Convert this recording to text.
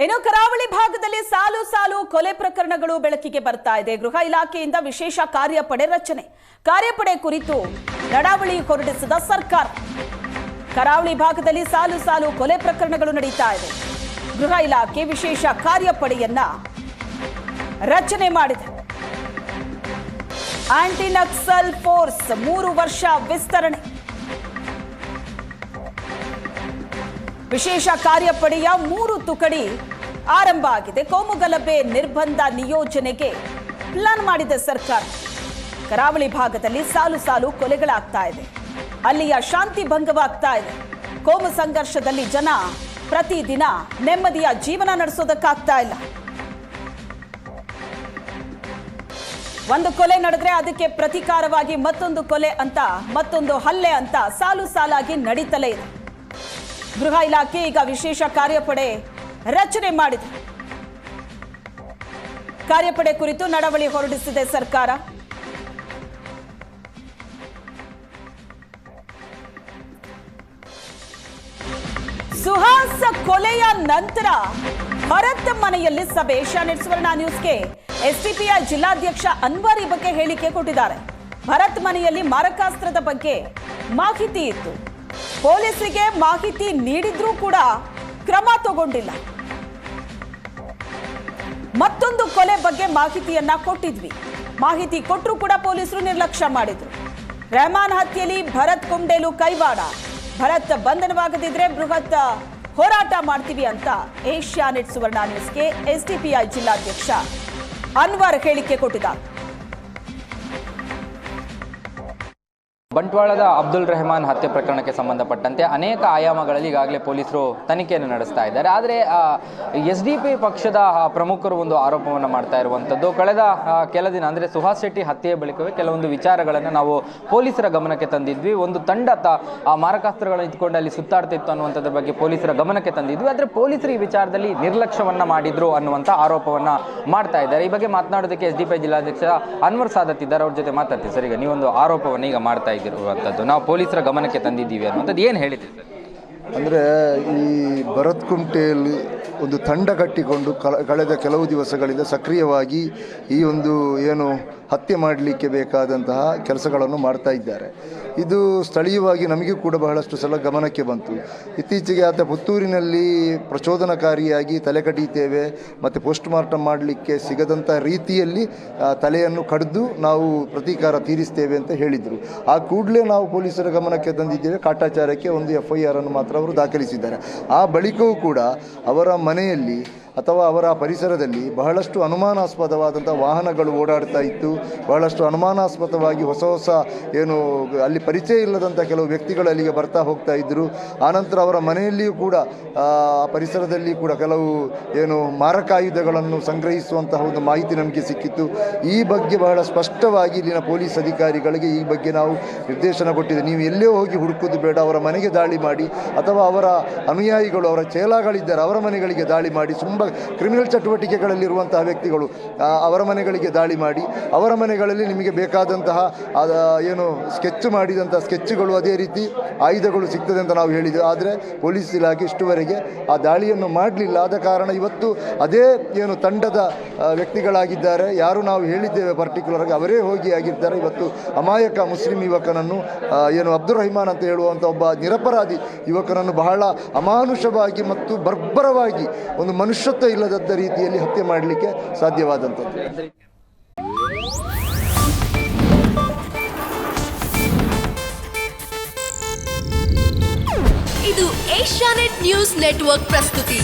ಇನ್ನು ಕರಾವಳಿ ಭಾಗದಲ್ಲಿ ಸಾಲು ಸಾಲು ಕೊಲೆ ಪ್ರಕರಣಗಳು ಬೆಳಕಿಗೆ ಬರ್ತಾ ಇದೆ. ಗೃಹ ಇಲಾಖೆಯಿಂದ ವಿಶೇಷ ಕಾರ್ಯಪಡೆ ರಚನೆ. ಕಾರ್ಯಪಡೆ ಕುರಿತು ನಡಾವಳಿ ಹೊರಡಿಸಿದ ಸರ್ಕಾರ. ಕರಾವಳಿ ಭಾಗದಲ್ಲಿ ಸಾಲು ಸಾಲು ಕೊಲೆ ಪ್ರಕರಣಗಳು ನಡೀತಾ ಇದೆ. ಗೃಹ ಇಲಾಖೆ ವಿಶೇಷ ಕಾರ್ಯಪಡೆಯನ್ನ ರಚನೆ ಮಾಡಿದೆ. ಆಂಟಿ ನಕ್ಸಲ್ ಫೋರ್ಸ್ 3 ವರ್ಷ ವಿಸ್ತರಣೆ. ವಿಶೇಷ ಕಾರ್ಯಪಡೆಯ 3 ತುಕಡಿ ಆರಂಭ ಆಗಿದೆ. ಕೋಮುಗಲಭೆ ನಿರ್ಬಂಧ ನಿಯೋಜನೆಗೆ ಪ್ಲಾನ್ ಮಾಡಿದೆ ಸರ್ಕಾರ. ಕರಾವಳಿ ಭಾಗದಲ್ಲಿ ಸಾಲು ಸಾಲು ಕೊಲೆಗಳಾಗ್ತಾ ಇದೆ. ಅಲ್ಲಿಯ ಶಾಂತಿ ಭಂಗವಾಗ್ತಾ ಇದೆ. ಕೋಮು ಸಂಘರ್ಷದಲ್ಲಿ ಜನ ಪ್ರತಿದಿನ ನೆಮ್ಮದಿಯ ಜೀವನ ನಡೆಸೋದಕ್ಕಾಗ್ತಾ ಇಲ್ಲ. ಒಂದು ಕೊಲೆ ನಡೆದ್ರೆ ಅದಕ್ಕೆ ಪ್ರತಿಕಾರವಾಗಿ ಮತ್ತೊಂದು ಕೊಲೆ ಅಂತ, ಮತ್ತೊಂದು ಹಲ್ಲೆ ಅಂತ ಸಾಲು ಸಾಲಾಗಿ ನಡೀತಲೇ ಇದೆ. ಗೃಹ ಇಲಾಖೆ ಈಗ ವಿಶೇಷ ಕಾರ್ಯಪಡೆ ರಚನೆ ಮಾಡಿದೆ. ಕಾರ್ಯಪಡೆ ಕುರಿತು ನಡವಳಿ ಹೊರಡಿಸಿದೆ ಸರ್ಕಾರ. ಸುಹಾಸ್ ಕೊಲೆಯ ನಂತರ ಭರತ್ ಮನೆಯಲ್ಲಿ ಸಭೆ. ಶಾನೆಟ್ ಸುವರ್ಣ ನ್ಯೂಸ್ಗೆ ಎಸ್ಡಿಪಿಐ ಜಿಲ್ಲಾಧ್ಯಕ್ಷ ಅನ್ವರ್ ಈ ಬಗ್ಗೆ ಹೇಳಿಕೆ ಕೊಟ್ಟಿದ್ದಾರೆ. ಭರತ್ ಮನೆಯಲ್ಲಿ ಮಾರಕಾಸ್ತ್ರದ ಬಗ್ಗೆ ಮಾಹಿತಿ ಇತ್ತು. ಪೊಲೀಸರಿಗೆ ಮಾಹಿತಿ ನೀಡಿದ್ರೂ ಕೂಡ ಕ್ರಮ ತಗೊಂಡಿಲ್ಲ. ಮತ್ತೊಂದು ಕೊಲೆ ಬಗ್ಗೆ ಮಾಹಿತಿಯನ್ನ ಕೊಟ್ಟಿದ್ವಿ. ಮಾಹಿತಿ ಕೊಟ್ಟರೂ ಕೂಡ ಪೊಲೀಸರು ನಿರ್ಲಕ್ಷ್ಯ ಮಾಡಿದ್ರು. ರೆಹಮಾನ್ ಹತ್ಯೆಯಲ್ಲಿ ಭರತ್ ಕುಂಡೇಲು ಕೈವಾಡ. ಭರತ್ ಬಂಧನವಾಗದಿದ್ರೆ ಬೃಹತ್ ಹೋರಾಟ ಮಾಡ್ತೀವಿ ಅಂತ ಏಷ್ಯಾನೆಟ್ ಸುವರ್ಣ ನ್ಯೂಸ್ಗೆ ಎಸ್ಡಿಪಿಐ ಜಿಲ್ಲಾಧ್ಯಕ್ಷ ಅನ್ವರ್ ಹೇಳಿಕೆ ಕೊಟ್ಟಿದ್ದಾರೆ. ಬಂಟ್ವಾಳದ ಅಬ್ದುಲ್ ರೆಹಮಾನ್ ಹತ್ಯೆ ಪ್ರಕರಣಕ್ಕೆ ಸಂಬಂಧಪಟ್ಟಂತೆ ಅನೇಕ ಆಯಾಮಗಳಲ್ಲಿ ಈಗಾಗಲೇ ಪೊಲೀಸರು ತನಿಖೆಯನ್ನು ನಡೆಸ್ತಾ ಇದ್ದಾರೆ. ಆದರೆ ಎಸ್ಡಿಪಿ ಪಕ್ಷದ ಪ್ರಮುಖರು ಒಂದು ಆರೋಪವನ್ನು ಮಾಡ್ತಾ ಇರುವಂಥದ್ದು, ಕಳೆದ ಕೆಲ ದಿನ ಅಂದರೆ ಸುಹಾಸ್ ಶೆಟ್ಟಿ ಹತ್ಯೆಯ ಬಳಿಕವೇ ಕೆಲವೊಂದು ವಿಚಾರಗಳನ್ನು ನಾವು ಪೊಲೀಸರ ಗಮನಕ್ಕೆ ತಂದಿದ್ವಿ. ಒಂದು ತಂಡ ಮಾರಕಾಸ್ತ್ರಗಳನ್ನು ಇಟ್ಕೊಂಡು ಅಲ್ಲಿ ಸುತ್ತಾಡ್ತಿತ್ತು ಅನ್ನುವಂಥದ್ರ ಬಗ್ಗೆ ಪೊಲೀಸರ ಗಮನಕ್ಕೆ ತಂದಿದ್ವಿ. ಆದರೆ ಪೊಲೀಸರು ಈ ವಿಚಾರದಲ್ಲಿ ನಿರ್ಲಕ್ಷ್ಯವನ್ನು ಮಾಡಿದ್ರು ಅನ್ನುವಂಥ ಆರೋಪವನ್ನು ಮಾಡ್ತಾ ಇದ್ದಾರೆ. ಈ ಬಗ್ಗೆ ಮಾತನಾಡೋದಕ್ಕೆ ಎಸ್ಡಿಪಿಐ ಜಿಲ್ಲಾಧ್ಯಕ್ಷ ಅನ್ವರ್ ಸಾದತ್ ಇದ್ದಾರೆ. ಅವ್ರ ಜೊತೆ ಮಾತಾಡ್ತೀವಿ. ಸರ್, ಈಗ ನೀವೊಂದು ಆರೋಪವನ್ನು ಈಗ ಮಾಡ್ತಾ ಇರುವಂಥದ್ದು, ನಾವು ಪೊಲೀಸರ ಗಮನಕ್ಕೆ ತಂದಿದ್ದೀವಿ ಅನ್ನುವಂಥದ್ದು ಏನು ಹೇಳಿದ್ರಿ ಸರ್? ಅಂದರೆ ಈ ಭರತ್ ಕುಂಟೇಲ್ ಒಂದು ತಂಡ ಕಟ್ಟಿಕೊಂಡು ಕಳೆದ ಕೆಲವು ದಿವಸಗಳಿಂದ ಸಕ್ರಿಯವಾಗಿ ಈ ಒಂದು ಏನು ಹತ್ಯೆ ಮಾಡಲಿಕ್ಕೆ ಬೇಕಾದಂತಹ ಕೆಲಸಗಳನ್ನು ಮಾಡ್ತಾ ಇದ್ದಾರೆ. ಇದು ಸ್ಥಳೀಯವಾಗಿ ನಮಗೆ ಕೂಡ ಬಹಳಷ್ಟು ಸಲ ಗಮನಕ್ಕೆ ಬಂತು. ಇತ್ತೀಚೆಗೆ ಆತ ಪುತ್ತೂರಿನಲ್ಲಿ ಪ್ರಚೋದನಕಾರಿಯಾಗಿ ತಲೆ ಕಡಿತೇವೆ ಮತ್ತು ಪೋಸ್ಟ್ ಮಾರ್ಟಮ್ ಮಾಡಲಿಕ್ಕೆ ಸಿಗದಂಥ ರೀತಿಯಲ್ಲಿ ತಲೆಯನ್ನು ಕಡಿದು ನಾವು ಪ್ರತೀಕಾರ ತೀರಿಸ್ತೇವೆ ಅಂತ ಹೇಳಿದರು. ಆ ಕೂಡಲೇ ನಾವು ಪೊಲೀಸರ ಗಮನಕ್ಕೆ ತಂದಿದ್ದೇವೆ. ಕಾಟಾಚಾರಕ್ಕೆ ಒಂದು FIR ಅನ್ನು ಮಾತ್ರ ಅವರು ದಾಖಲಿಸಿದ್ದಾರೆ. ಆ ಬಳಿಕವೂ ಕೂಡ ಅವರ ಮನೆಯಲ್ಲಿ ಅಥವಾ ಅವರ ಪರಿಸರದಲ್ಲಿ ಬಹಳಷ್ಟು ಅನುಮಾನಾಸ್ಪದವಾದಂಥ ವಾಹನಗಳು ಓಡಾಡ್ತಾ ಇತ್ತು. ಬಹಳಷ್ಟು ಅನುಮಾನಾಸ್ಪದವಾಗಿ ಹೊಸ ಏನು ಅಲ್ಲಿ ಪರಿಚಯ ಇಲ್ಲದಂಥ ಕೆಲವು ವ್ಯಕ್ತಿಗಳು ಅಲ್ಲಿಗೆ ಬರ್ತಾ ಹೋಗ್ತಾ ಇದ್ದರು. ಆನಂತರ ಅವರ ಮನೆಯಲ್ಲಿಯೂ ಕೂಡ ಆ ಪರಿಸರದಲ್ಲಿ ಕೂಡ ಕೆಲವು ಏನು ಮಾರಕಾಯುಧಗಳನ್ನು ಸಂಗ್ರಹಿಸುವಂತಹ ಒಂದು ಮಾಹಿತಿ ನಮಗೆ ಸಿಕ್ಕಿತ್ತು. ಈ ಬಗ್ಗೆ ಬಹಳ ಸ್ಪಷ್ಟವಾಗಿ ಇಲ್ಲಿನ ಪೊಲೀಸ್ ಅಧಿಕಾರಿಗಳಿಗೆ ಈ ಬಗ್ಗೆ ನಾವು ನಿರ್ದೇಶನ ಕೊಟ್ಟಿದೆ. ನೀವು ಎಲ್ಲೇ ಹೋಗಿ ಹುಡುಕೋದು ಬೇಡ, ಅವರ ಮನೆಗೆ ದಾಳಿ ಮಾಡಿ ಅಥವಾ ಅವರ ಅನುಯಾಯಿಗಳು, ಅವರ ಚೇಲಾಗಳಿದ್ದಾರೆ, ಅವರ ಮನೆಗಳಿಗೆ ದಾಳಿ ಮಾಡಿ, ತುಂಬ ಕ್ರಿಮಿನಲ್ ಚಟುವಟಿಕೆಗಳಲ್ಲಿರುವಂತಹ ವ್ಯಕ್ತಿಗಳು ಅವರ ಮನೆಗಳಿಗೆ ದಾಳಿ ಮಾಡಿ, ಅವರ ಮನೆಗಳಲ್ಲಿ ನಿಮಗೆ ಬೇಕಾದಂತಹ ಏನು ಸ್ಕೆಚ್ ಮಾಡಿದಂಥ ಸ್ಕೆಚ್ಗಳು, ಅದೇ ರೀತಿ ಆಯುಧಗಳು ಸಿಗ್ತದೆ ಅಂತ ನಾವು ಹೇಳಿದ್ದೆವು. ಆದರೆ ಪೊಲೀಸ್ ಇಲಾಖೆ ಇಷ್ಟುವರೆಗೆ ಆ ದಾಳಿಯನ್ನು ಮಾಡಲಿಲ್ಲ. ಆದ ಕಾರಣ ಇವತ್ತು ಅದೇ ಏನು ತಂಡದ ವ್ಯಕ್ತಿಗಳಾಗಿದ್ದಾರೆ, ಯಾರು ನಾವು ಹೇಳಿದ್ದೇವೆ ಪರ್ಟಿಕ್ಯುಲರ್ ಆಗಿ ಅವರೇ ಹೋಗಿ ಆಗಿರ್ತಾರೆ. ಇವತ್ತು ಅಮಾಯಕ ಮುಸ್ಲಿಂ ಯುವಕನನ್ನು ಏನು ಅಬ್ದುಲ್ ರೆಹಮಾನ್ ಅಂತ ಹೇಳುವಂಥ ಒಬ್ಬ ನಿರಪರಾಧಿ ಯುವಕನನ್ನು ಬಹಳ ಅಮಾನುಷವಾಗಿ ಮತ್ತು ಬರ್ಬರವಾಗಿ ಒಂದು ಮನುಷ್ಯತ್ವ ಇಲ್ಲದ ರೀತಿಯಲ್ಲಿ ಹತ್ಯೆ ಮಾಡಲಿಕ್ಕೆ ಸಾಧ್ಯವಾದಂಥದ್ದು. ಇದು ಏಷ್ಯಾನೆಟ್ ನ್ಯೂಸ್ ನೆಟ್ವರ್ಕ್ ಪ್ರಸ್ತುತಿ.